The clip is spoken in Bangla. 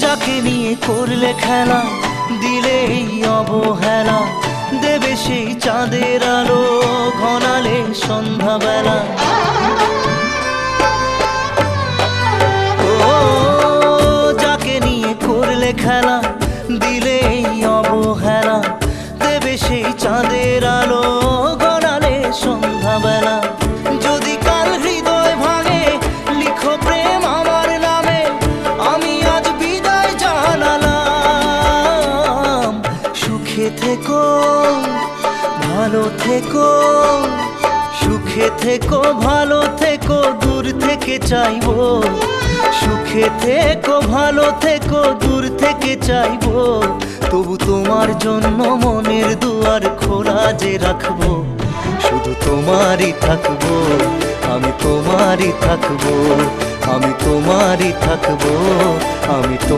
যাকে নিয়ে করলে খেলা, দিলে এই অবহেলা, দেবে সেই চাঁদের আলো ঘনালে সন্ধ্যাবেলা। ও যাকে নিয়ে করলে খেলা, দিলে এই অবহেলা, দেবে সেই চাঁদের আলো ঘনালে সন্ধ্যাবেলা। যদি কাল হৃদয় ভাঙে, লিখো প্রেম আমার নামে, আমি আজ বিদায় জানালাম। সুখে থেকো, ভালো থেকো, সুখে থেকো, ভালো থেকো, দূর থেকে চাইবো। সুখে থেকো, ভালো থেকো, দূর থেকে চাইবো। তবু তোমার জন্য মনের দুয়ার খোলা যে রাখবো। শুধু তোমারই থাকবো, আমি তোমারই থাকবো, আমি তোমারই থাকবো, আমি